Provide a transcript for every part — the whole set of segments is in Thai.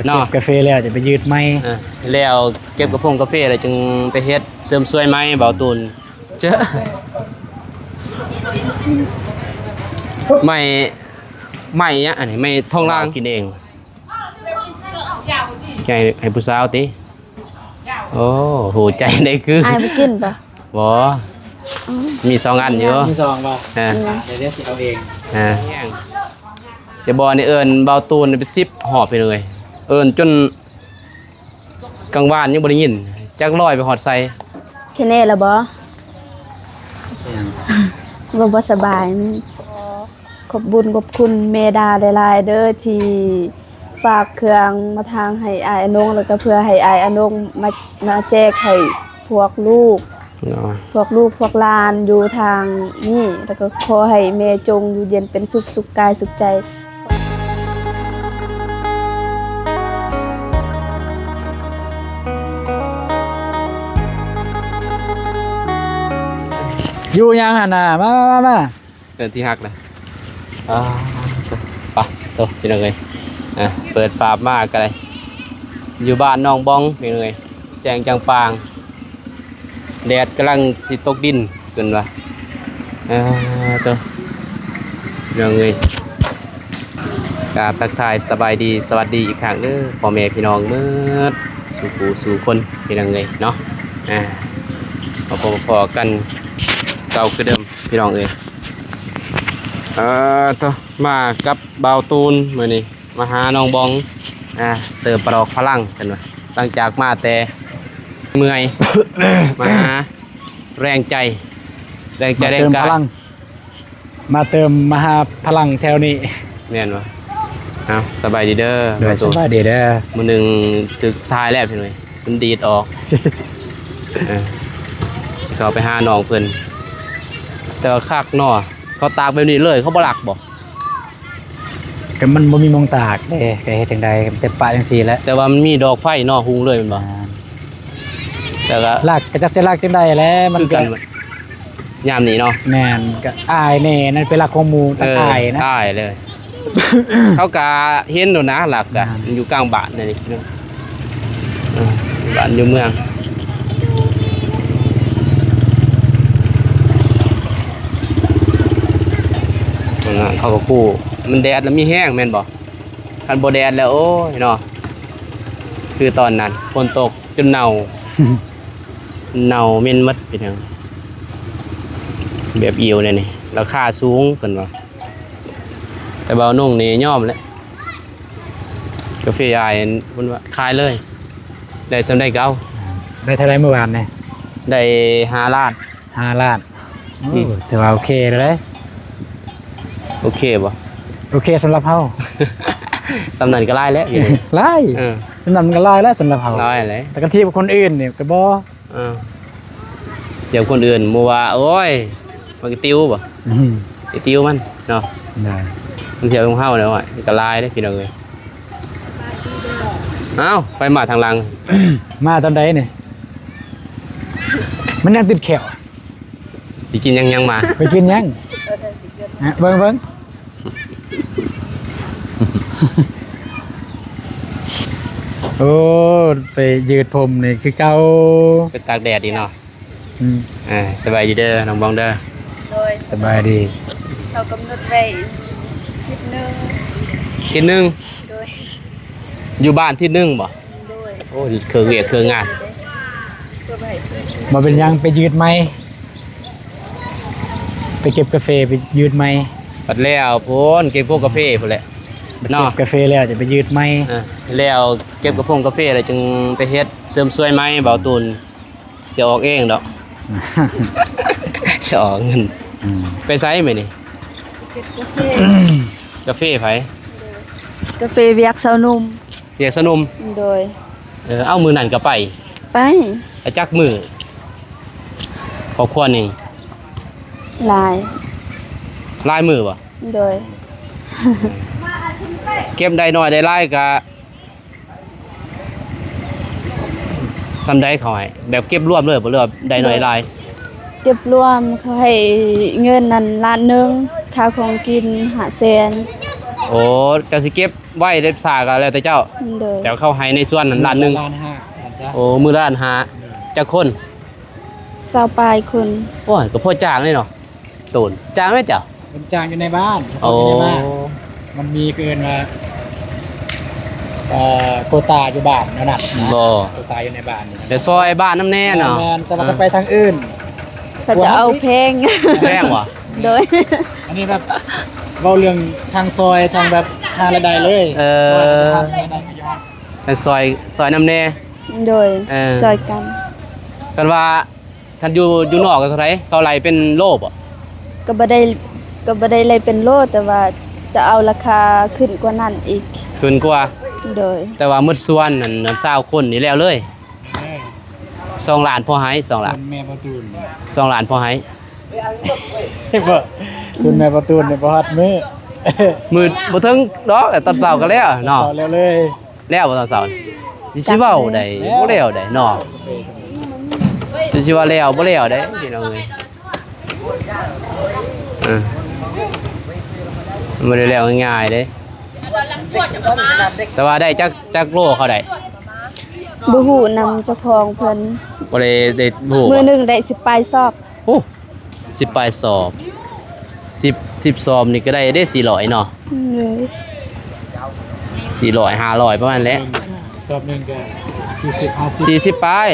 เนาะกาแฟแล้วจะไปยืดไม้แล้วเก็บกาแฟแล้วจึงไปเฮ็ดเสริมสวยไหมเบาตูนเจ้อไม่เนี่ยอันนี้ไม่ท่องล่างกินเองให้ผู้สาวติโอ้โหใจได้คืออายไปกินปะบ่มี2 อันอยู่มี2ป่ะเดี๋ยวสิเอาเองจะบ่นี่เอิ้นเบาตูนเป็น10หอบไปเลยเอิ้นจนกลางวันยังบ่ได้ยินจักร้อยไปฮอดใส่แค่นี้ล่ะบ่บ่สบายขอบบุญขอบคุณเมดาหลายๆเด้อที่ฝากเครื่องมาทางให้อายอนงแล้วก็เพื่อให้อายอนงมาแจกให้พวกลูกพวกหลานอยู่ทางนี่แล้วก็ขอให้แม่จงอยู่เย็นเป็นสุขกายสุขใจอยู่ยังหั่นน่ะมาเกินที่ฮักนะไปตัวพี่น้องเอ้ยเปิดฝาบมากกันเลยอยู่บ้านน้องบ้องพี่น้องเอ้ยแจงจังปางแดดกำลังสิตกดินเกินว่ะตัวพี่น้องเอ้ยกราบทักทายสบายดีสวัสดีอีกครั้งเด้อพ่อแม่พี่น้องเมื่อสู่คนพี่น้องเอ้ยเนาะพอกันเก่าคือเดิมพี่น้องเอ้ยตัวมากับเบาตูนมื้อนี้มาหาน้องบองเติมปลอกพลังกันว่าหลังจากมาแต่เมื่อย มาหาแรงใจแรงกายมาเติมมหาพลังแถวนี้แม่นบ่สบายดีเด้อสบายดีเด้อมื้อนึงถึกทายแล้วพี่หน่อยมันดีดออกสิเข้าไปหาน้องเพิ่นแต่ว่าคักเนาะเขาตากแบบนี้เลยเขาบ่หลักบ่ก็มันบ่มีมองตากเด้ก็เฮ็ดจังได๋แต่ปะจังซี่แหละแต่ว่ามันมีดอกไฟเนาะหุงเลยแม่นบ่แต่ก็ลากก็จักสิลากจังได๋แหละมันก็ยามนี้เนาะแม่นก็อายแน่นั่นเป็นหลักของหมู่ตะอายนะอายเลย เขาก็เห็นโดนนะหลักก็อยู่กลางบ้านนี่เนาะบ้านอยู่เมืองเขาก็กู้มันแดดแล้วมีแห้งแม่นบ่คันบ่แดดแล้วโอ้ยเนาะคือตอนนั้นฝนตกจนเน่าเหม็นหมดเป็นจังแบบอิ่วนี่ราคาสูงเพิ่นว่าแต่เบานุ่งนี่ยอมแล้วกาแฟอายเพิ่นว่าขายเลยได้สำได้เก่าได้เท่าไรเมื่อวานนี่ได้5 ล้าน5 ล้านถือว่าโอเคเลยโอเคบ่โอเคสำหรับเฮาสำนันก็ไล่แล้วอยู่นี่ไล่สำนันก็ไล่แล้วสำหรับเฮาไล่แล้วแต่กันที่คนอื่นนี่ก็บ่เดี๋ยวคนอื่นมัวว่าโอ้ยมันติ้วบ่ติ้วมันเนาะได้มันเที่ยวของเฮาแล้วอ่ะก็ไล่ได้พี่น้องเอ้ยไปมาทางหลัง มาตอนใดนี่มันยังติดแขวไปกินยังมาไปกินยังเบิ่งโอ้ไปยืดผมนี่คือเก่าไปตากแดดดีเนาะสบายดีเด้อน้องบองเด้อสบายดีเรากำหนดไว้ทิศนึงอยู่บ้านทิศนึงบ่โอ้เครื่องเวียกเครื่องงานมาเป็นยังไปยืดไหมไปเก็บกาแฟไปยืดไหมปัดแล้วพ้นเก็บพวกกาแฟพุ่นแหละเนาะกาแฟแล้วจะไปยืดไหมแล้วเก็บกาแฟแล้วจึงไปเฮ็ดเสริมสวยไหมเบาตูนเสียออกเองดอกเสียออกเงินไปไซส์ไหมนี่กาแฟไผกาแฟเวียกสาวนุ่มเวียกสาวนุ่มโดยเอามือนั่นก็ไปจักมือครอบครัวนึงลายมือบ่โดยเก็บได้น้อยได้หลายก็ซ้ำได้เขาให้แบบเก็บรวมเลยบ่เลือกได้น้อยหลายเก็บรวมเขาให้เงินนั้น1 ล้านค่าของกิน500,000 โอ้เจ้าสิเก็บไว้ได้สาก็แล้วแต่เจ้า โดย แต่เข้าให้ในส่วนนั้นล้านหนึง ล้านห้าล้านซะ โอ้มื้อละล้านห้าจักคน สาวปลายคน โอ้ยก็พอจ้างเลยเนาะตูนจ้างไหมเจ้า เป็นจ้างอยู่ในบ้าน โอ้ อยู่ในบ้านมันมีเกินมาโกตาอยู่บ้านนั่นน่ะนะ บ่ โกตาอยู่ในบ้านนี่นะ เดี๋ยวซอยบ้านน้ำแน่เนาะ แม่นแต่มันก็ไปทางอื่น เขาจะเอาเพลง แพงว่ะ โดย อันนี้แบบเว้าเรื่องทางซอยทางแบบหารายได้เลยซอยทางรายได้ก็อยู่ ทางซอยน้ำแน่ โดย เออ ซอยกัน กันว่าท่านอยู่นอกกันเท่าไหร่เขาไล่เป็นโลบ่ ก็บ่ได้เลยเป็นโลแต่ว่าจะเอาราคาขึ้นกว่านั้นอีก ขึ้นกว่า โดย แต่ว่ามืดส่วนนั่น20คนนี่แล้วเลย2ล้านพอให้2 ส่ว ล้าน นแม่ประตูน 2ล้านพอให้ บ่ส่วนแม่ประตูนเนี่ยบ่ฮัดมื้อ มืดบ่ถึงดอกแต่ตอนเช้าก็แล้วเนาะ สอนแล้วเลย แล้วบ่ตอนเช้าสิเว้าได้บ่แล้วได้เนาะสิว่าแล้วบ่แล้วได้พี่น้องเอ้ยบ่ได้แล้วง่ายๆเด้แต่ว่าได้จักโลเขาได้ บ่ฮู้นำเจ้าของเพิ่น บ่ได้ฮู้ มือหนึงได้10ปลายซอบ โอ้10ปลายสอบ10สอบนี่ก็ได้400เนาะ เลย 400 500ประมาณแหละ สอบหนึงก็40 50 40ปลาย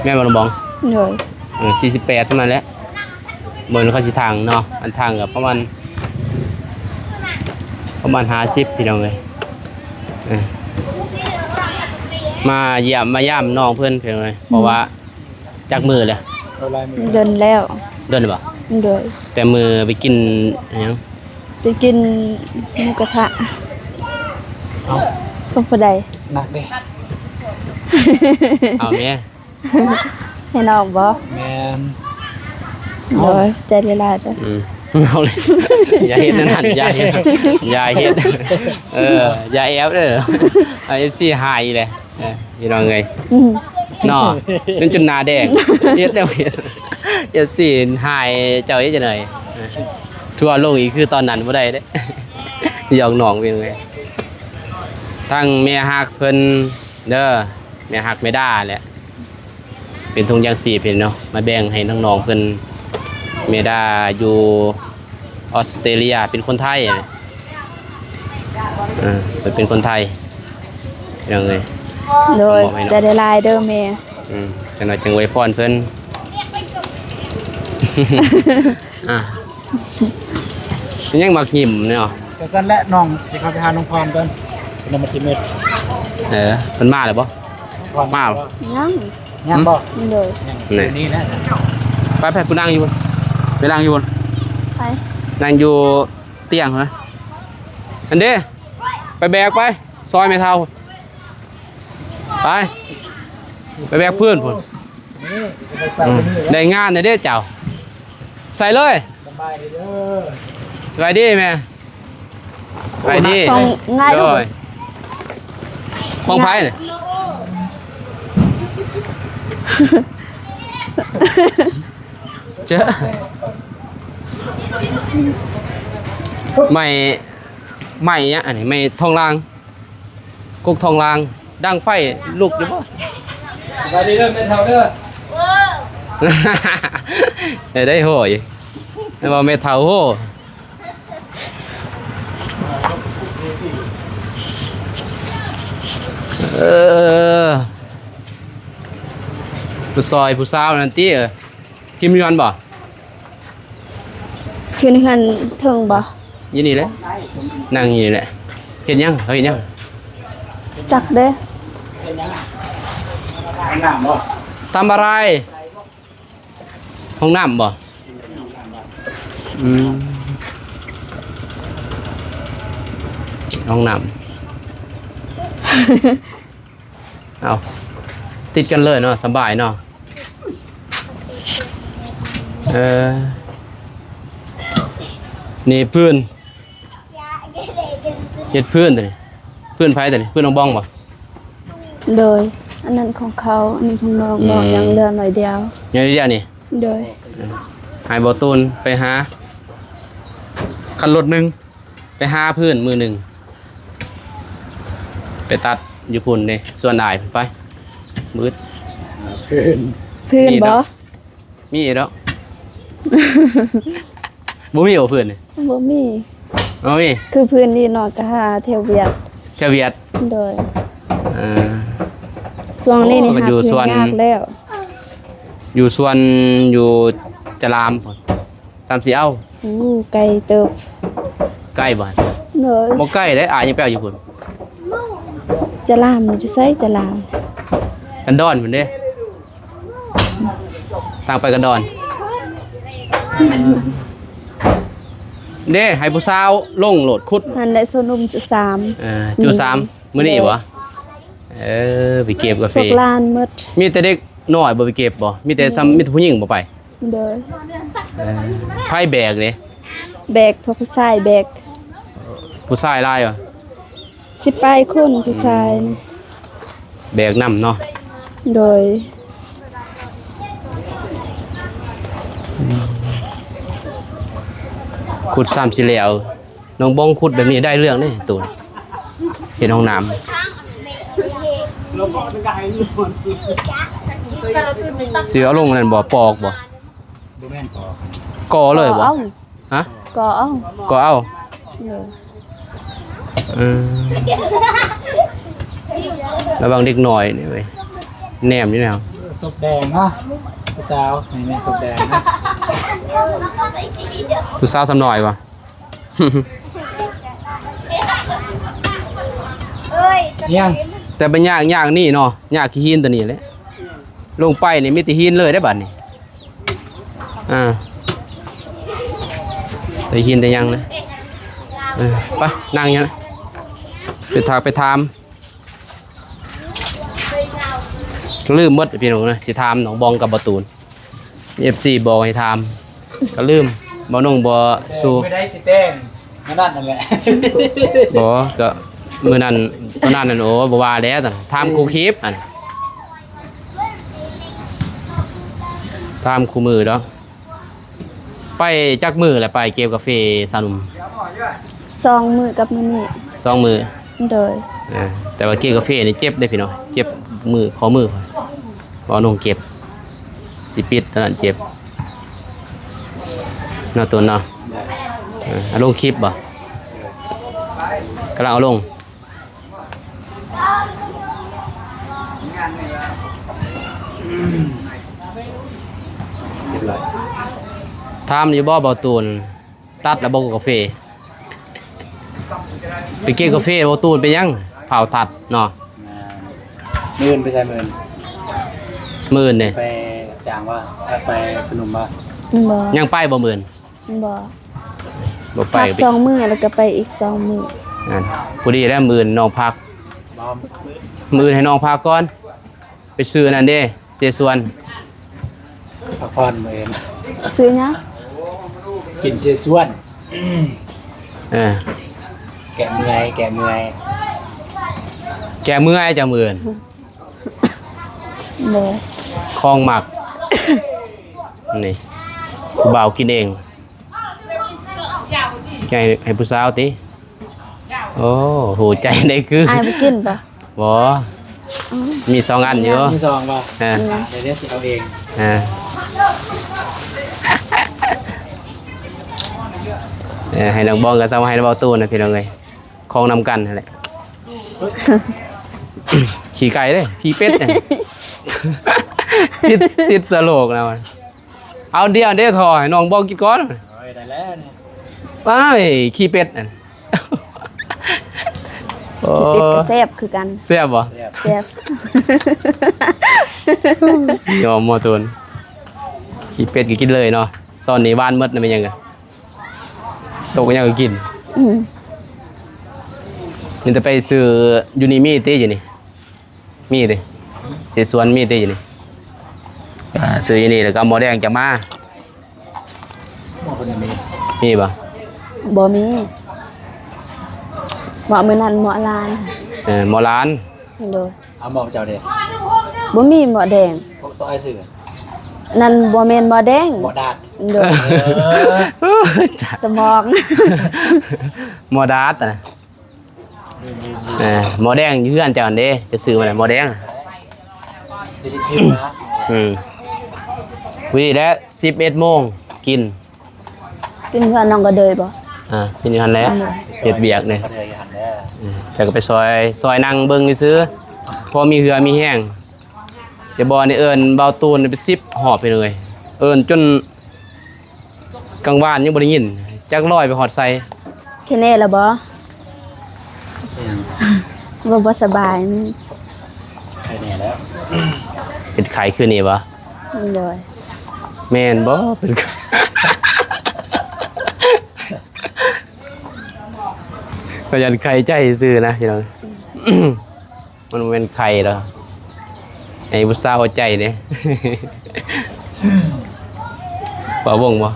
แม่นบ่ลุงบอง เลย 48ประมาณแหละบ่นเขาสิทางเนาะอันทางก็ประมาณ50พี่น้องเอ้ยมาเยี่ยมมาย่ำน้องเพิ่นเพิ่นเลยเพราะว่าจักมือเลย เอาลายมือ เดินแล้ว เดินบ่ โดย แต่มือไปกินอิหยัง ไปกินหมูกระทะ เอา ก็บ่ได้ หนักเด้ เอาแม่ ให้น้องบ่ แม่น โดยใจละลายเด้อ เอาเลยอย่าเฮ็ดนั่นหั่นอย่าเฮ็ดอย่าเฮ็ดอย่าแอบเด้อไอ้ FC หายเลยพี่น้องเอ้ย อืม เนาะเป็นจนหน้าแดงเฮ็ดแล้วเฮ็ด FC หายเจ้าเฮ็ดจังได๋ทั่วโลกอีกคือตอนนั้นบ่ได้เด้ หยอกน้องพี่น้องเอ้ยทั้งแม่ฮักเพิ่นเด้อแม่ฮักไม่ได้แหละเป็นทุงยางสีเป็นเนาะมาแบ่งให้น้องๆเพิ่นเมดาอยู่ออสเตรเลียเป็นคนไทยอะเพิ่นเป็นคนไทยพี่น้องเอ้ย โดยใจละลายเด้อแม่ จังหน่อยจังไว้พรเพิ่น อ่ะยังมักยิ้มเนาะ จะสั้นและน้องสิเข้าไปหาน้องพรก่อนนำมาสิเม็ด เพิ่นมาแล้วบ่ พร มาบ่ ยัง ยังบ่ โดย ยังสินี่แหละ ไปกูนั่งอยู่บนไปนั่งอยู่บน ไป นั่งอยู่เตียงเหรออันเด้ไปแบกไปซอยไม่เท่าไปแบกเพื่อนพุ่น นี่ไป ได้งานได้เจ้าใส่เลย สบายดีเด้อ สบายดีแม่สบายดี ของง่าย โด ลูก ยของไผ่เนี่ยเจ้าไม่เนี่ยอันนี้ไม่ทองรางกุกทองรางดังไฟลุกอยู่ป่ะ สบายดีเด้อแม่เฒ่าเด้อ ได้โหยไม่บอกเมทัลโหผู้ซอยผู้สาวนั่นตีทีมยอนบ่ ขึ้นหันเทิงบ่ ยี่นี่แหละนั่งยี่นี่แหละเห็นยังเขาเห็นยัง จักเด้อ น้ำบ่ ทำอะไรห้องน้ำบ่ห้องน้ำ เอาติดกันเลยเนาะสบายเนาะนี่พื้นเฮ็ดพื้นตัวนี้พื้นไฟตัวนี้พื้นน้องบ้องบ่ โดยอันนั้นของเขาอันนี้ของน้องบอกยังเหลือหน่อยเดียว อย่างนี้เดียวนี่ โดย หายบ่ตูนไปหาคันรถหนึง ไปหาพื้นมือหนึ่งไปตัดอยู่พุ่นนี่ส่วนอายไปมืด พื้น พื้น มี บ่ เนาะ มีแล้ว บ่มีบ่พื้นนี่ บ่มี บ่มี คือพื้นนี่เนาะก็หาแถวเวียด แค่เวียด โดย อ่า ช่วงนี้นี่ โอ้ก็ หา อยู่ พื้ ส่วน นยากแล้ว อยู่ส่วนอยู่จะรามพุ่น3-4 เอ้า อู้ไกลเติบ ใกล้บ่ โดย บ่ใกล้เด้อายยังไปเอาอยู่พุ่น จะลามมันจะใส่จะลาม กันดอนพุ่นเด้ทางไปกันดอน เด้ให้ผู้สาวลงโหลดคุด หันได้โซนุมจุสาม จุด3มื้อนี้บ่ไปเก็บกา พ แฟ วกลานหมด มีแต่เด็กน้อยบ่ไปเก็บบ่มีแต่มีแต่ผู้หญิงบ่ไป โดย ไผแบกเด้ แบกพวกผู้ชายแบก ผู้ชายหลายบ่ สิไปคนผู้ชายนี่ แบกนำเนาะ โดย ขุด3สิแล้วน้องบ้องขุดแบบนี้ได้เรื่องเด้ตูนเห็นห้องน้ำเสือเอาลงนั่นบ่ปอกบ่ ดูแม่นพอ ก่อเลยบ่ อา ฮะ ก็เอา ก่อเอา โดย ระวังเด็กน้อยนี่เว้ยแนมอยู่แนว ศพแดงเนาะผู้สาวนี่ศพแดงนะ ผู้สาวซ้ำหน่อยบ่ ยัง แต่เป็นยากนี่เนาะยากขี้หินตัวนี้แหละลงไปนี่มีแต่หินเลยได้บัดนี้แต่หินแต่ยังเลยไปนั่งอย่างนั้นไปถามลืมหมดพี่น้องนะสิถามน้องบองกับบ่ตูน FC บอกให้ถามก็ลืมบ่น้องบ่สู้ ไม่ได้สิเต้นนั่นแหละ บ่ก็มื้อนั้นตอนนั้นน่ะโอ้บ่ว่าแล้วซั่นถามครูคลิปอันถามครูมือดอกไปจักมือแหละไปเก็บกาแฟสานุ่ม 2 มื้อกับมื้อนี้ 2 มือ โดย แต่ว่าเก็บกาแฟนี่เจ็บได้พี่น้องเจ็บมือขอมือพอน้องเก็บสิปิดตอนนั้นเจ็บเนาะตัวเนาะเอาลงคลิปบ่กำลังเอาลงถามอยู่บ่เบาตูนตัดแล้วบ่กาแฟไปเก็บกาแฟเบาตูนไปยังเผาตัดเนาะ มื่นไปใช่มื่น 10,000นี่ ไปจางว่าไปสนุมว่า บ่ ยังไปบ่10,000 บ่ บ่ไป พัก ก็ไป 2 มื้อแล้วก็ไปอีก2 มื้อ นั่นพอดีแล้ว10,000น้องพัก บอม 10,000ให้น้องพักก่อนไปซื้อนั่นเด้เจส่วน พักผ่อนมื่น ซื้อหยัง กินเสียส่วน เออ แกะเมื่อยแกะเมื่อย แกเมื่อยจะ10,000 บ่ คลองหมัก นี่ผู้บ่าวกินเองแกให้ผู้สาวติโอ้โหใจได้คือ อายบ่กินบ่ บ่มี2อันอยู่ มีซองป่ะ อ่า เดี๋ยวนี้สิเอาเอง ให้น้องบองกับสาวให้น้องเบาตู้นะพี่น้องเอ้ยคลองนำกันนั่นแหละ ขี่ไก่เด้ขี่เป็ดเนี่ย ติดสโลกนะมันเอาเดี๋ยวถอยน้องบองกินก่อน โอ้ยได้แล้วเนี่ย ไปขี่เป็ดนั่น โอ้ สิเป็ดก็แซ่บคือกัน แซ่บบ่ แซ่บ แซ่บ ยอมมอตูนขี่เป็ดก็กินเลยเนาะตอนนี้บ้านมืดน่ะเป็นยังไงตกก็ยังก็กิน อืม นี่จะไปซื้อยูนิมีตีอยู่นี่มีติสิสวนมีตีอยู่นี่ซื้ออยู่นี่แล้วก็เอาหมอแดงจะมา หมอคนนี้มี มีป่ะ บ่มีเหมาะมื้อนั้นเหมาะลาน หมอร้าน โดย เอาหมอเจ้าเด็ก บ่มีเหมาะแดง ต้องไอ้สื่อ นั่นบ่แม่นบ่แดง บ่ดาด โดย เออ สมอง หมอดาดอ่ะหมอแดงอยู่เฮือนเจ้าอันเด้จะซื้อมาได้หมอแดง ดิสิทิมนะ วิแล้ว11 โมงกิน กินเพื่อนน้องก็เดยบ่ กินอยู่หั่นแหล้วเฮ็ดเบียกนี่ ก็เลยหันเด้อ จะก็ไปซอยนั่งเบิ่งซื้อพอมีเหือมีแห้งจะบ่นี่เอิ้นเบาตูนเป็น10หอบไปเลย เอิ้นจนกลางวานยังบ่ได้ยินจักร้อยไปฮอดใส่ แค่นี้ล่ะบ่บ่สบาย ใครแน่แล้ว เป็นไข้คืนนี้บ่ โดย แม่นบ่เป็นไข้ ก็ยันไข้ใจซื่อนะพี่น้อง มันบ่แม่นไข้ดอกไอ้ผู้สาวหัวใจเด้ บ่วงบ่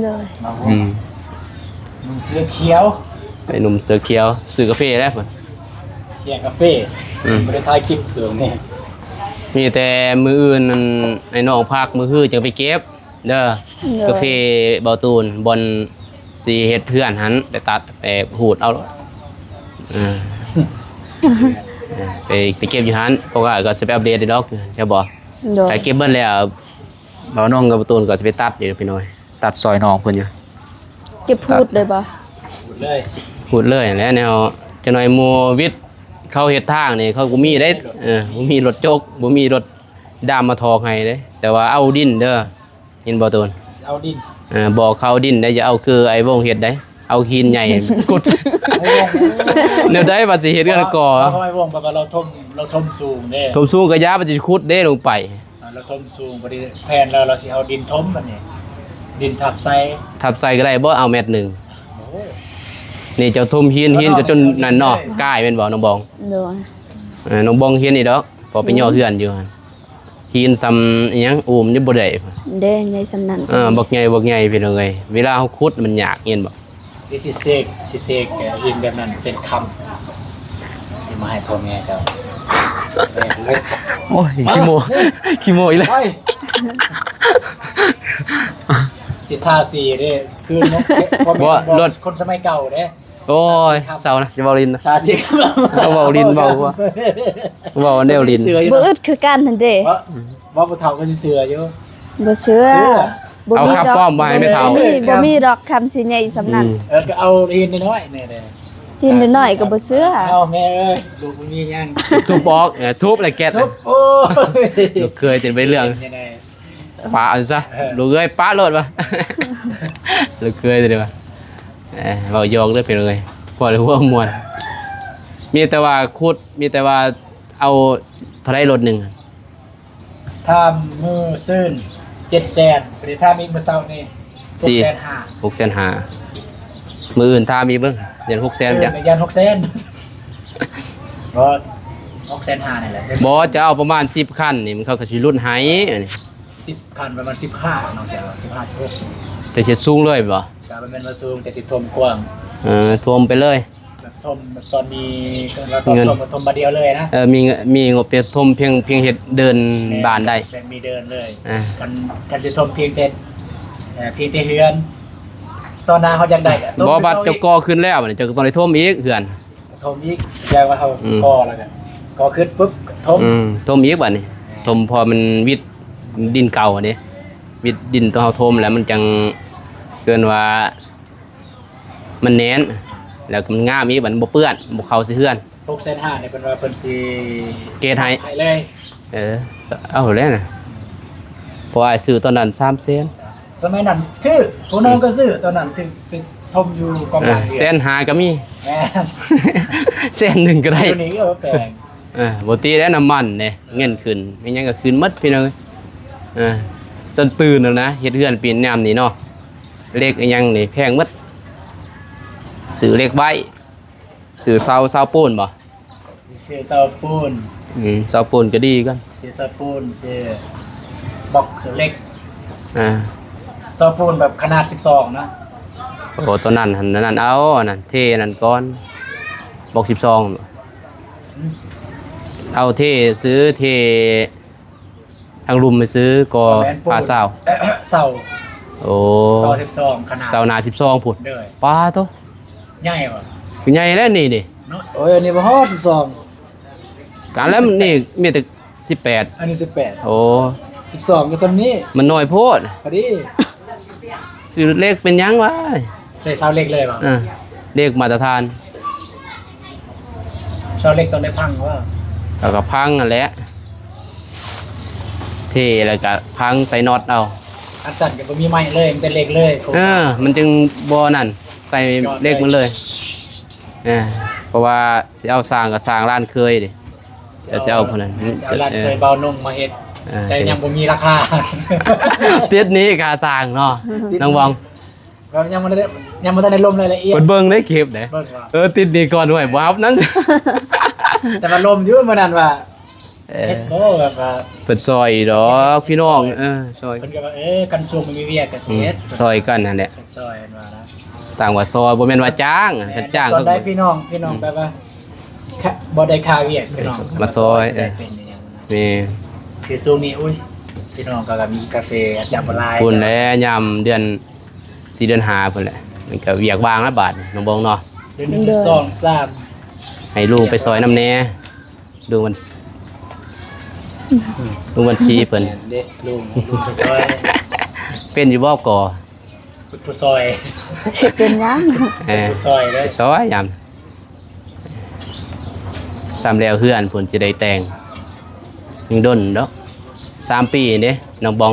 โดย มาผมหนุ่มเสื้อเขียว ไอ้หนุ่มเสือเขียวซื้อกาแฟแล้วเพิ่น เชียงกาแฟบ่ได้ถ่ายคลิปเสือนี่ มีแต่มืออื่นนั่นไอ้น้องภาคมือฮื้อจังไปเก็บเด้อกาแฟเบาตูนบอนสีเฮ็ดเพื่อนหันไปตัดไปหูดเอาไปเก็บอยู่หันเพราะว่าก็สิไปอัปเดตได้ดอกใช่บ่ โดย ไปเก็บเบิ่นแล้วเบาน้องกับเบาตูนก็สิไปตัดอยู่พี่น้อยตัดซอยน้องเพิ่นอยู่ เก็บพูดเลยบ่ พูดเลย พูดเลยแหล้วแนวจังหน่อยหมู่วิทย์เขาเฮ็ดทางนี่เขาก็มีได้บ่มีรถโจกบ่มีรถดามมาทอกให้เด้แต่ว่าเอาดินเด้อเห็นบ่ตูน เอาดิน บอกเขาดินได้จะเอาคือไอ้วงเห็ดได้เอาหินใหญ่ กุดเดี๋ยวได้บัดสิเฮ็ดกันก่อ เพราะไม่วงเพราะว่าเราทมสูงเด้ ทมสูงกระยาบัดสิขุดเด้ลงไป เราทมสูงพอดีแทนเราสิเอาดินทมมันนี่ดินทับใส่ ทับใส่ก็ได้บ่เอาเม็ดหนึง โอ้ย นี่เจ้าทมหินก็จนนั่นเนาะกายแม่นบ่น้องบอง โดย น้องบองเฮียนนี่ดอกพอไปย่อเฮือนอยู่หั่นหินซำอีหยังอุ้มนี่บ่ได้ เด้ใหญ่สำนั้น บักใหญ่พี่น้องเอ้ยเวลาเฮาขุดมันยากเห็นบ่ ดิสิเสกอินแบบนั้นเป็นคำสิมาให้พ่อแม่เจ้าเลย โอ้ยขี้โมอีกแล้ว ไปสิทาสีเด้คือนกพ่อแม่บอกคนสมัยเก่าเด้ โอ้ยเศร้านะจะเว้าลินนะ ทาสี เอาเว้าลิ้นเว้าว่า เว้าแนวลิ้น เสืออยู่ บ่ นะ อึดคือกันนั่นเด้ ว่าผู้เฒ่าก็สิเสืออยู่ บ่เชื่อ เชื่อ บ่ เอา มี คำ ดอก ป้อมมาให้ไม่เท่า บ่มีดอกคำสิใหญ่สำนั้น ก็เอาหินน้อยๆนี่เด้ หินน้อยๆก็บ่เชื่อ เอาแม่เอ้ยลูกบ่มีหยัง ทุบออกทุบอะไรแก๊ส ทุบโอ้ย ลูกเคยจะไปเรื่อง ยังไง ป้าเอาซะลูกเอ้ยป้าโลดวะ ลูกเคยจะได้ปะเบาโยกเลยไปเลยพอเลยว่ามวนมีแต่ว่าคุดมีแต่ว่าเอาเท่าไรรถหนึ่ง ถ้ามือซื่น700,000หรือถ้ามีมือเศร้านี่6,500,000 650,000มืออื่นทามีเบิ้งเดือน600,000จ้ะ ยัน600,000บ่6,500,000นี่แหละ บอจะเอาประมาณ10 คันนี่มันเขาก็สิรุ่นไห้อันนี้ 10 คันประมาณ15น้องเสีย15 16 แต่เสียสูงเลยบ่ ก็มันเป็นมาสูงแต่สิทมกว้าง ท่วมไปเลย แบบทมแบบตอนมีเราตอนทมมาทมมาเดียวเลยนะ มีงบเพียงท่วมเพียงเฮ็ดเดินบ้านได้ แบบมีเดินเลย อ่า กันสิทมเพียงแต่เฮือน ตอนหน้าเขาอยากได้ก็ทม บ่บัดเจะก่อขึ้นแล้วนี่เจะต้องได้ท่วมอีกเหือน ทมอีกอยากว่าเขาก่อแล้วกันก่อขึ้นปุ๊บทม ท่วมอีกบัดนี้ท่วมพอมันวิดดินเก่าอันนี้วิดดินต้องเฮาท่วมแล้วมันจังเกินว่า มันแน่นแล้วก็มันงามอีกบัดบ่เปื้อนบ่เข้าสิเฮือน 6,500เนี่ยเป็นว่าเพิ่นสิ เกรดให้ เลย เอาแล้วน่ะเพราะว่าซื้อตอนนั้น3เซน สมัยนั้นถือผู้น้องก็ซื้อตอนนั้นถึงไปทมอยู่กองหลัง แสนหาก็มี แม่ แสนหนึ่งก็ได้ อยู่นี่ก็แปลง บ่ตีแล้วน้ำมันเนี่ยเงินขึ้นไม่หยังก็ขึ้นหมดพี่น้องต้นตื่นแล้วนะเฮ็ดเฮือนปีนยามนี่เนาะเลขอีหยังนี่แพงหมดซื้อเลขใบซื้อเสาปูนบ่ เสียเสาปูน เสาปูนก็ดีกัน เสียเสาปูนเสียบอกเสือเล็ก อ่า เสาปูนแบบขนาด12นะ โอ้ตัวนั้นหั่นนั่นเอาอันนั้นเทนั่นก่อนบอก12เอาเทซื้อเท ทางลุมไปซื้อก็ปลาเศร้า เสา โอ้ เสา12ขนาด เศร้าหนา12พุ่น เด้อ ปลาโต ใหญ่บ่ คือใหญ่แล้วนี่ดิ เนาะโอ้ยอันนี้บ่ฮอด12 การแล้วมันนี่มีแต่18 อันนี้18 โอ้ 12ก็ซำนี้ มันน้อยโพด พอดี ซื้อเลขเป็นหยังวะ ใส่เสาเล็กเลยบ่ เลขมาตรฐาน เสาเล็กต้องได้พังว่า แล้วก็พังนั่นแหละเทแล้วก็พังใส่น็อตเอา อันสั่นก็บ่มีไม้เลยมันเป็นเล็กเลยโครงสร้าง มันจึงบ่นั่นใส่เลขมันเลยเพราะว่าสิเอาสร้างก็สร้างร้านเคยดิจะสิเอาคนนั้น สิเอาร้านเคยเบานุ่งมาเฮ็ดแต่ยังบ่มีราคา ติดนี้ค่าสร้างเนาะน้องบอง ก็ยังบ่ได้ลมรายละเอียด เปิดเบิ่งได้คลิปเด้ เบิ่งว่า ติดนี้ก่อนหน่วยบ่ครับนั้น แต่ว่าลมอยู่มื้อนั้นว่าเฮ็ดบ่แบบว่า เปิดซอยดอกพี่น้องซอย เพิ่นก็ว่ากันช่วงมันมีเวียกก็สิเฮ็ด ซอยกันนั่นแหละ ซอยว่านะ ต่างว่าซอยบ่แม่นว่าจ้างคันจ้าง ตอนได้พี่น้องแบบว่าบ่ได้ค่าเวียกพี่น้อง มาซอย ได้เป็นอย่างนั้นนะ นี่ คือช่วงนี้อุ้ยพี่น้องก็มีกาแฟอาจารย์บลาย คุณและยามเดือน4เดือน5พุ่นแหละมันก็เวียกว่างละบาทน้องบองเนาะ เดือนหนึ่งเดือนสองสาม ให้ลูกไปซอยน้ำแน่ดูมันดูมันซีเพิ่น เด็กลุงไปซอย เป็นอยู่บ่ก่อ ผู้ซอย สิเป็นหยัง ผู้ซอยเล ไป ย ซอยยามซ้ำแล้วเฮือนเพิ่นจะได้แต่งยังดนดอก3 ปีเด้น้องบอง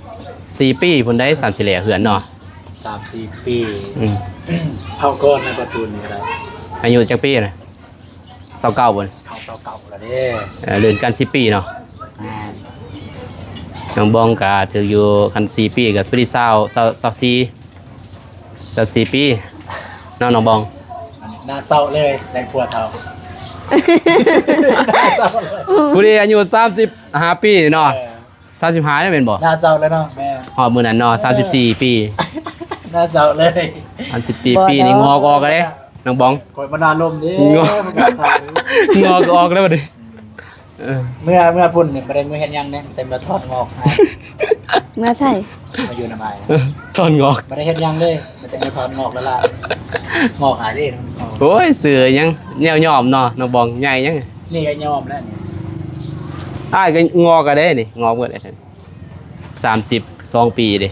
4 ปีเพิ่นได้3สิแลเฮือนเนาะ 3-4 ปี อืม เท่าก้อนในประตูนี่ก็ได้ อายุจักปีน่ะ29บ่น เขาเสาเก่าแล้วเด้ เรือนกัน10 ปีเนาะ อ่า น้องบองก็ถืออยู่คัน4 ปีก็พอดี24ปีน้องบอง หน้าเศร้าเลยแรงผัวเท่าหน้าเศร้าเลย ผู้ดีอายุ35 ปีเนาะ35ได้เป็นบ่ หน้าเศร้าแล้วเนาะแม่ ฮอดมื้อนั้นเนาะ34 ปี หน้าเศร้าเลย 34 ปีนี่งอกออกเด้น้องบอง คอยมานานลมดิ งอ มันก็ถ่าย งอกออกแล้วบัดนี้ เมื่อพุ่นเนี่ยประเด็นมือเห็นยังเนี่ยเต็มมาทอดงอกให้ เมื่อใช่ มาอยู่น้ำไม้ ตอนงอก ไม่ได้เห็นยังเลยมันเต็มมาทอดงอกแล้วล่ะงอกหายดิ โอ้ยเสือยังแนวยอมเนาะน้องบองใหญ่ยัง นี่ก็ยอมแล้วนี่ อ้ายก็งอกก็ได้นี่งอกเบิดได้32 ปีเด้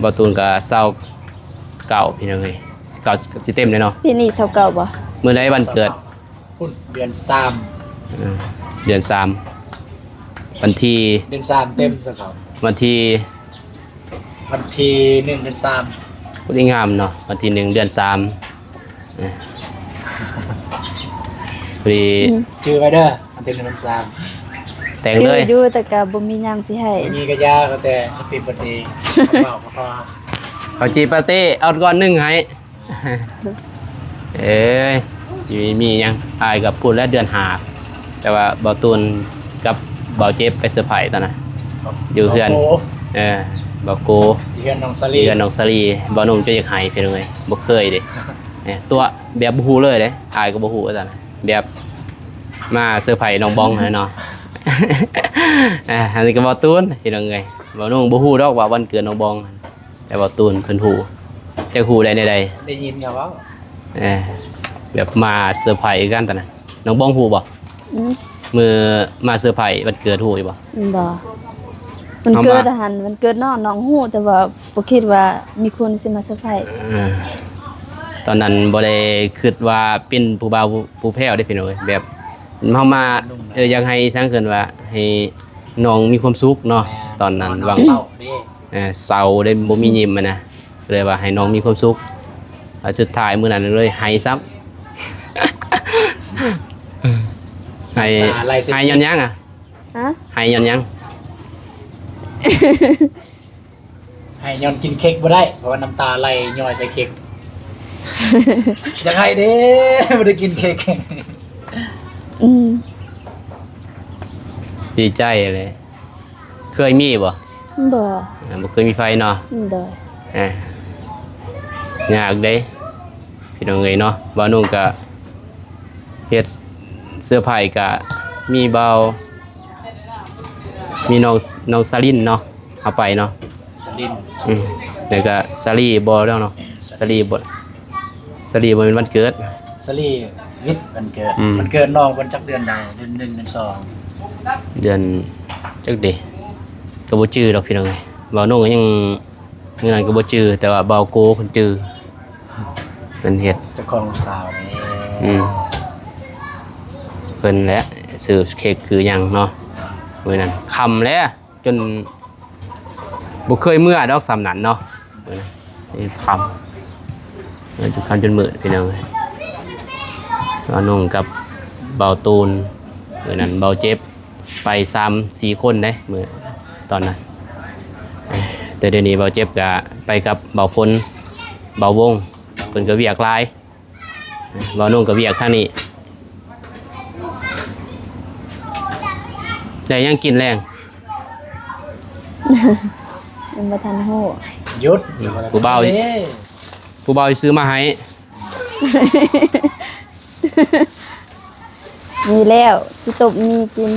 บ่ตูนก็29พี่น้องเอ้ยเก่าสิเต็มเลยเนาะ ปีนี้เสาเก่าบ่ มื้อใดวันเกิด พุ่นเดือนสาม เดือน3วันที่ เดือนสามเต็มสักเขา วันที่ วันที่1 เดือนสาม พูดงามเนาะวันที่1 เดือน3พอดี ชื่อไว้เด้อวันที่1 เดือนสาม แต่ง จื้ เล อย อยู่แต่ก็บ่มีหยังสิให้ มีกระยาก็แต่ปีปฏิเปล่าพอ เขาจีปาเต้เอาก่อนหนึ่งให้ เอ้ยสิมีหยังอายกับพูดแล้วเดือนหาแต่ว่าเบาตูนกับเบาเจ็บไปเซอร์ไพรส์ตอนนั้น อยู่เพื่อน โ เบาโก อยู่เพื่อนน้องสลี เดือนน้องสลีเบาหนุ่มจะอยากให้เพิ่นเลยบ่เคยเด้ตัวแบบบ่ฮู้เลยเด้อายก็บ่ฮู้ว่าซั่นแบบมาเซอร์ไพรส์น้องบองนั่นเนาะ อันนี้ก็เบาตูนพี่น้องเอ้ยเบาหนุ่มบ่ฮู้ดอกว่าวันเกิดน้องบอง แต่เบาตูนเพิ่นฮู้จักฮู้ได้ใด ได้ยินครับว่า แบบมาเซอร์ไพรส์กันตอนนั้นน้องบองฮู้บ่ อืม มือมาเซอร์ไพรส์วันเกิดฮู้อยู่บ่ บ่มันเกิดอาหารมันเกิดน้องฮู้แต่ว่าบ่คิดว่ามีคนสิมาเซอร์ไพรส์ ตอนนั้นบ่ได้คิดว่าเป็นผู้บ่าวผู้แพ้วได้พี่น้องเอ้ยแบบเฮามาอยากให้สร้างเกินว่าให้น้องมีความสุขเนาะตอนนั้นหวัง เศร้าดิ เศร้าได้บ่มียิ้มอะนะเลยว่าให้น้องมีความสุขแล้วสุดท้ายมื้อนั้นเลยให้ซ้ำ ให้ให้ย้อนหยังอ่ะ ฮะ ให้ย้อนหยัง ให้ย้อนกินเค้กบ่ได้เพราะว่าน้ำตาไหลย่อยใส่เค้ก อยากให้เด้บ่ได้กินเค้ก อืม ดีใจเลยเคยมีบ่ บ่ บ่เคยมีไฟเนาะ บ่ ยากเด้พี่น้องเอ้ยเนาะบ่าวนุ่งก็เฮ็ดเสื้อผ้าก็มีเบา มีน้องซาลินเนาะเอาไปเนาะ สลิน แล้วก็ซาลีบ่แล้วเนาะซาลีบ่เป็นวันเกิด สลีวิทย์มันเกิด อืม มันเกิดน้องคนจักเดือนใดเดือน1เดือน2 เดือนจักเดก็บ่จื้อดอกพี่น้องเอ้ยเบาโน่ก็ยังนั่นก็บ่จื้อแต่ว่าเบาโกเพิ่นจื้อเพิ่นเฮ็ด เจ้าของลูกสาวนี่ อืม เพิ่นแหละซื้อเค้กคือหยังเนาะมื้อนั้นค่ำแล้วจนบ่เคยเมื่อดอกสำนั้นเนาะมื้อนั้นนี่ค่ำจนค่ำจนมืดพี่น้องเอ้ยว่านุ่งกับเบาตูนมื้อนั้นเบาเจ็บไป3-4คนเด้มื้อตอนนั้นแต่เดี๋ยวนี้เบาเจ็บก็ไปกับเบาพลเบาวงเพิ่นก็เวียกหลายเบานุ่งก็เวียกทางนี้ได้ยังกินแรง ยังบ่ทันฮู้ หยุด ผู้เบา เด้ ผู้เบาซื้อมาให้ มีแล้วสิตบมีกิน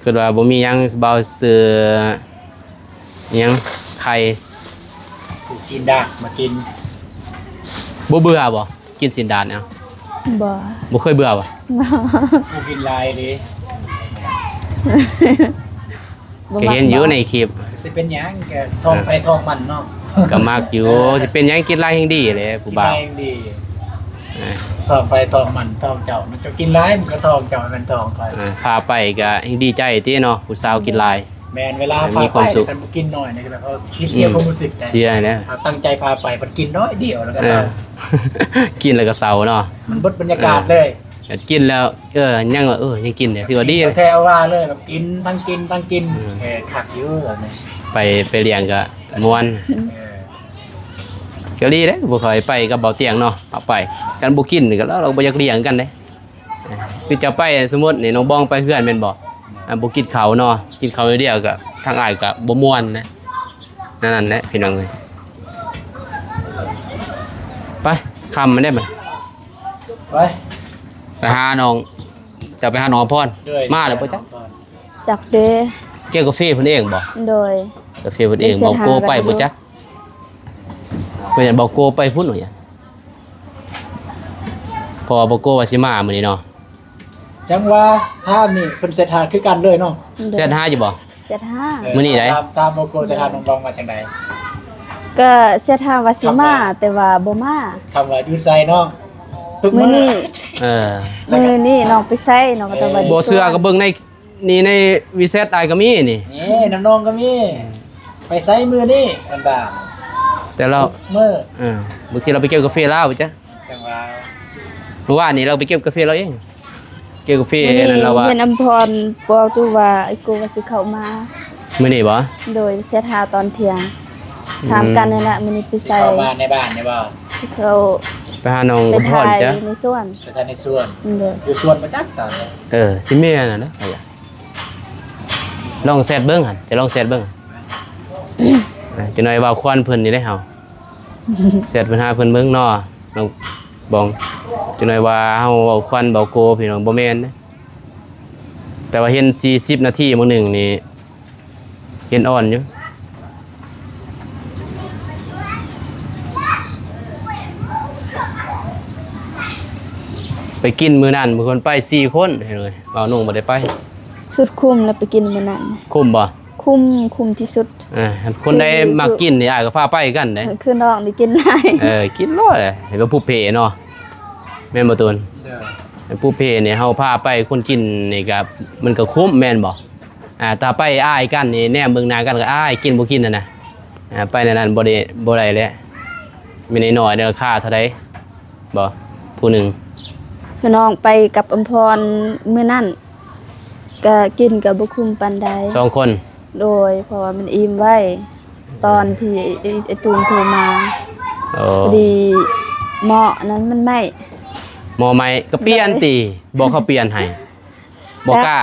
คือว่าบ่มีหยังเบาซื้อหยังไข่ ซื้อซีนดามากิน บ่เบื่อบ่กินสินดานเอา บ่ บ่เคยเบื่อบ่ ผู้กินลายดิ บ่ ก็เห็นอยู่ในคลิป สิเป็นหยังแกทองไปทองมันเนาะ ก็มักอยู่สิเป็นหยังกินหลายแห่งดีเลยผู้บ่าว กินลายยังดี เอ้ย ทองไปทองมันทองเจ้ามันจะกินลายมันก็ทองเจ้ามันทองคอย พาไปก็แห่งดีใจติเนาะผู้สาวกินหลาย แมนเวลาพา มี ไป ความสุข กันบ่กินหน่อยนะแบบเขาเสียความรู้สึกแต่ เสียแล้ว เอาตั้งใจพาไปมันกินน้อยเดียวแล้วก็ เอ เศร้า อ กินแล้วก็เศร้าเนาะ มันบดบรรยากาศเลย กินแล้วยังว่ายังกินเนี่ยถือว่าดี แท้ว่าเลยแบบกินทั้งกินทั้งกิน อืม ขักอยู่แบบนี้ ไปเลี้ยงก็ม่วน เออ ก็ดีเด้บ่ค่อยไปกับเบาเตียงเนาะเอาไปกันบ่กินนี่ก็แล้วเราบ่อยากเลี้ยงกันเด้คือจะไปสมมุตินี่น้องบ้องไปเฮือนแม่นบ่บ่กินข้าวเนาะกินข้าวเดียวก็ทางอ้ายก็บ่ม่วนนะนั่นแหละพี่น้องเอ้ยไปค่ำมันได้บ่ ไป ไปหาน้องจะไปหาน้องพร ด้วย มาแล้วบ่จ๊ะ จักเด้ เกี่ยวกาแฟเพิ่นเองบ่ โดย กาแฟเพิ่นเองบ่โกไปบ่จ๊ะเพิ่นบ่โกไปพุ่นหน่อยพอบ่โกว่าสิมามื้อนี้เนาะ จังว่าถ้านี่เป็นเศรษฐาคือกันเลยเนาะ เซ็นหาอยู่บ่ เสียท่า มื้อนี้ไหน ตามโมโกเศรษฐาน้องบองมาจังใด ก็เสียท่าว่าสิมาแต่ว่าบ่มา คำว่าอยู่ไซเนาะทุก มื้อนี้ เออ มื้อนี้น้องไปใส่น้องก็ต้องว่า บ่เชื่อก็เบิ่งในนี่ในวีเซตอายก็มีนี่ นี่น้องๆก็มีไปไซมือนี่กันบ้าง แต่เรา มือบ างทีเราไปเก็บกาแฟลาวจ้ะ จังว่า เมื่อวานนี้เราไปเก็บกาแฟเราเองเก็บกาแฟ มื้อ นั่นเราว่า เห็นอำพรบอกตัวว่าไอ้กูว่าสิเข้ามา มื้อนี้บ่ โดยเสียท่าตอนเที่ยงถามกันนั่นแหละมื้อนี้ไป สิ ใส่ เข้ามาในบ้านเนี่ยบ่ เขา ไปหาน้อง ไป พร ถ่าย จ้ะ ในสวน ไปทานในสวน เด้อ อยู่สวนประจักษ์ตอนนี้ สิแม่น่ะนะเอาล่ะลองแซดเบิ่งหั่นจะลองแซดเบิ่งจะหน่อยว่าควันเพิ่นนี่ได้เฮาแซดเพิ่นหาเพิ่นเบิ่งเนาะน้องบองจะหน่อยว่าเฮาเว้าควันเว้าโกพี่น้องบ่แม่นนะแต่ว่าเห็น40นาทีมื้อหนึงนี่เห็นอ่อนอยู่ไปกินมื้อนั้นมื้อคนไป4คนเห็นเลยเว้านุ่งบ่ได้ไป สุดคุ้มแล้วไปกินมื้อนั้น คุ้มบ่ คุ้มที่สุด คนใดมากินนี่อ้ายก็พาไปกันเด้ คือน้องได้กินได้ กินรอดเลยเห็นว่าผู้เพเนาะแม่นบ่ตูน เด้อ ผู้เพเนี่ยเฮาพาไปคนกินนี่ก็มันก็คุ้มแม่นบ่ถ้าไปอ้ายกันนี่แนมเบิ่งหน้ากันก็อ้ายกินบ่กินน่ะนะไปในนั้นบ่ได้แล้วมีน้อยๆเด้อราคาเท่าใดบ่ผู้หนึง คือน้องไปกับอำพรมื้อนั้นก็กินก็บ่คุ้มปานใด 2คน โดยเพราะว่ามันอิ่มไว้ตอนที่ไอ้ตูนโทรมา โอ้ พอดีเหมาะนั้นมันไม่ หมอใหม่ก็เปลี่ยนติบ่เขาเปลี่ยนให้บ่กล้า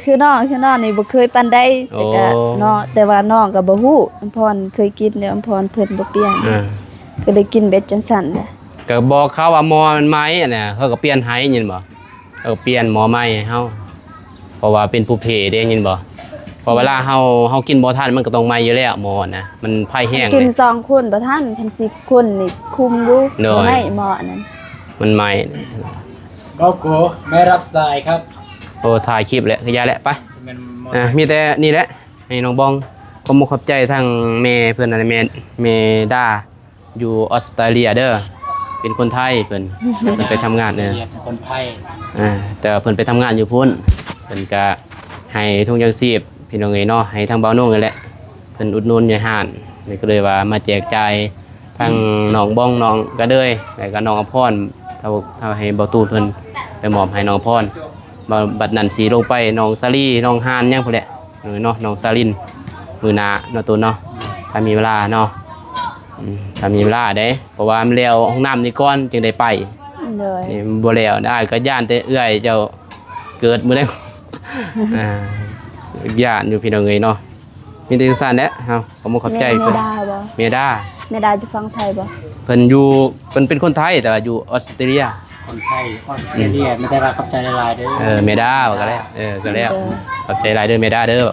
คือน้องนี่บ่เคยปานใดแต่ก็ โอ้ เนาะแต่ว่าน้องก็บ่ฮู้อำพรเคยกินแล้วอำพรเพิ่นบ่เปลี่ยน ก็เลยกินเบ็ดจังซั่นแหละ ก็บอกเขาว่าหมอมันไหม้อะน่ะเขาก็เปลี่ยนให้ยินบ่เขาก็เปลี่ยนหมอใหม่ให้เฮาเพราะว่าเป็นผู้เพเด้ยินบ่ พอเวลาเฮากินบ่ทันมันก็ต้องไหม้อยู่แล้วหมอนะมันไผแห้ง กิ เล น ย 2คนบ่ทันคัน10คนนี่คุมอยู่ โดย บ่ได้หมอนั้น มันไหม้ ก็โกไม่รับสายครับ โอ้ถ่ายคลิปแล้วคือยาแล้วไป สมันหมด มีแต่นี่แหละให้น้องบองขอมุกขอบใจทางเมเพื่อนอะไรเมด้าอยู่ออสเตรเลียเด้อเป็นคนไทยเพิ่นไปทำงานเนี่ย เรียนคนไทย แต่ว่าเพิ่นไปทำงานอยู่พุ่นเพิ่นก็ให้ทุงยังชีพพี่น้องเอ้ยเนาะให้ทางเบาโน่งนี่แหละเพิ่นอุดหนุนอยู่ห้านนี่ก็เลยว่ามาแจกจ่ายทางน้องบองน้องกระเดยแล้วก็น้องอภรถ้าให้เบาตูนเพิ่นไปมอบให้น้องอภรบัดนั้นสีลงไปน้องซาลีน้องฮานยังพุ่นแหละเนาะน้องซาลินมือหนาเนาะตูนเนาะถ้ามีเวลาเนาะถ้ามีเวลาเด้เพราะว่ามันแล้วห้องน้ำนี่ก่อนจึงได้ไป เลย นี่บ่แล้วได้ก็ย่านแต่เอื้อยเจ้าเกิดมื้อแล้ว ย่านอยู่พี่น้องเอ้ยเนาะมีแต่สั่นแหละเฮาขอขอบใจ เม เพิ่น ดาบ่ เมด้า เมดาจะฟังไทยบ่ เพิ่นอยู่เพิ่นเป็นคนไทยแต่ว่าอยู่ออสเตรเลีย คนไทยออสเตรเลียไม่ได้ว่าขับใจละลายเด้อ เมด้าว่าก็แล้วก็แล้วขอบใจหลายเด้อเมด้าเด้อ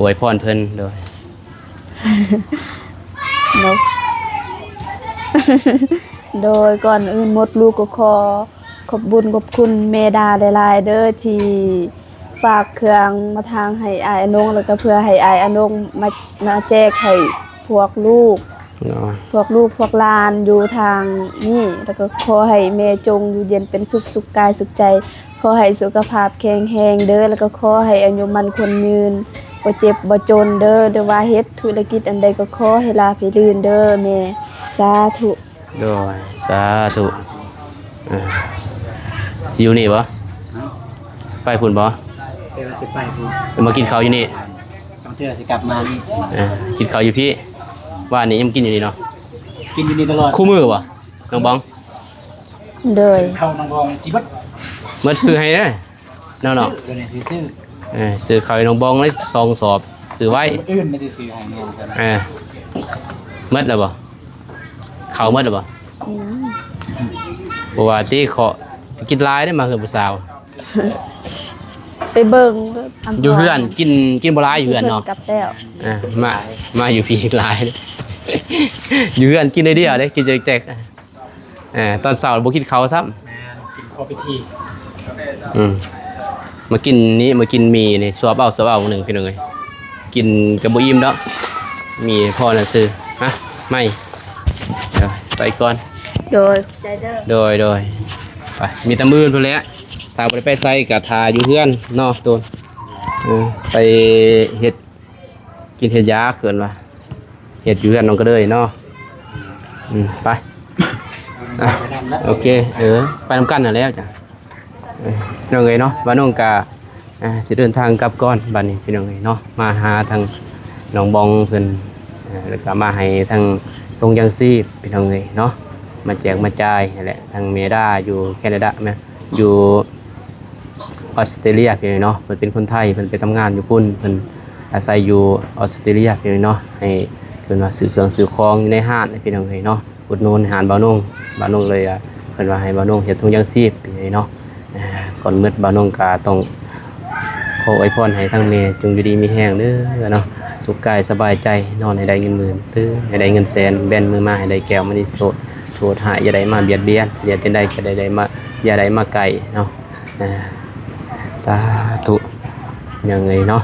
อวยพรเพิ่นเด้อ เนาะ โดยก่อนอื่นหมดลูกก็ขอบบุญขอบคุณเมดาหลายๆเด้อที่ฝากเครื่องมาทางให้อายอนงแล้วก็เพื่อให้อายอนงมาแจกให้พวกลูก เนาะ พวกลูกพวกหลานอยู่ทางนี่แล้วก็ขอให้แม่จงอยู่เย็นเป็นสุขกายสุขใจขอให้สุขภาพแข็งแรงเด้อแล้วก็ขอให้อายุมันคนยืนบ่เจ็บบ่จนเด้อหรือว่าเฮ็ดธุรกิจอันใดก็ขอให้ลาภลื่นเด้อแม่สาธุ โดยสาธุสิอยู่นี่บ่ไปพุ่นบ่ เดี๋ยวสิไปดู มากินข้าวอยู่นี่ ต้องเที่ยวสิกลับมานี่ กินข้าวอยู่พี่ว่านี่ยังกินอยู่นี่เนาะ กินอยู่นี่ตลอด คู่มือวะน้องบอง เด้อ เข้าน้องบองสิบัด เมื่อซื้อให้เด้อเนาะ เดี๋ยวนี้ซื้อ ซื้อข้าวให้น้องบองเลยซองสอบซื้อไว้ คนอื่นไม่ซื้อให้น้องกันนะ เมื่อแล้วบ่ข้าวเมื่อแล้วบ่ อืม บ่ว่าที่ขอกินหลายได้มาคือผู้สาว ไปเบิ่ง อยู่เฮือนกินบ่หลายอยู่เฮือนเนาะ กลับแล้ว มาอยู่พี่หลายเด้อ อยู่เฮือนกินได้เดียวเด้กินแจกตอนเช้าบ่กินข้าวซ้ำ แม่กินข้าวพิธี มากินนี้มากินหมีนี่สวบเอาหนึ่งพี่น้องเอ้ยกินกับบ่อิ่มดอกมีพ่อน่ะซื้อฮะไม่เดี๋ยวไปก่อน โดยใจเด้อ โดยไปมีแตะมือพุ่นแหละถ้าบ่ได้ไปไสก็ทาอยู่เฮือนเนาะตูนไปเฮ็ดกินเฮ็ดยาเขินว่าเฮ็ดอยู่เฮือนน้องก็เลยเนาะไปอ่ะ ไปนำแล้ว โอเคไปนำกันนั่นแล้วจ้ะน้องเอ้ยเนาะว่าน้องกะสิเดินทางกลับก่อนบัดนี้พี่น้องเอ้ยเนาะมาหาทางน้องบองเพิ่นแล้วก็มาให้ทางทงยังซีพพี่น้องเอ้ยเนาะมาแจกมาจ่ายนั่นแหละทางเมด้าอยู่แคนาดาแม่อยู่ออสเตรเลียพี่น้องเนาะเพิ่นเป็นคนไทยเพิ่นไปทำงานอยู่พุ่นเพิ่นอาศัยอยู่ออสเตรเลียพี่น้องเนาะให้เพิ่นว่าซื้อเครื่องซื้อของอยู่ในห้างพี่น้องเอ้ยเนาะอุดหนุนอาหารบ่าวนงเลยเพิ่นว่าให้บ่าวนงเฮ็ดถุงยางชีพพี่น้องเนาะก่อนมืดบ่าวนงก็ต้องขออวยพรให้ทั้งแม่จงอยู่ดีมีแรงเด้อเนาะสุขกายสบายใจนอนให้ได้เงินหมื่นตื่นให้ได้เงินแสนแบนมือมาให้ได้แก้วมณีโสดหายอย่าได้มาเบียดเบียนเสียจังได๋ก็ได้มาอย่าได้มาไกลเนาะสาธุยังไงเนาะ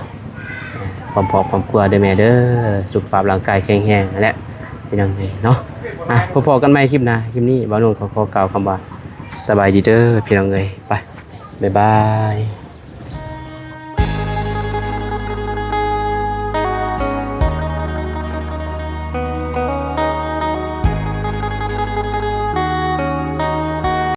ความพอความกลัวเด้อแม่เด้อสุขภาพร่างกายแข็งแรงนั่นแหละเป็นยังไงเนาะพอๆกันใหม่คลิปหน้าคลิปนี้บ่าวนุ่นขอกล่าวคำว่าสบายดีเด้อพี่น้องเอ้ยไปบ๊ายบาย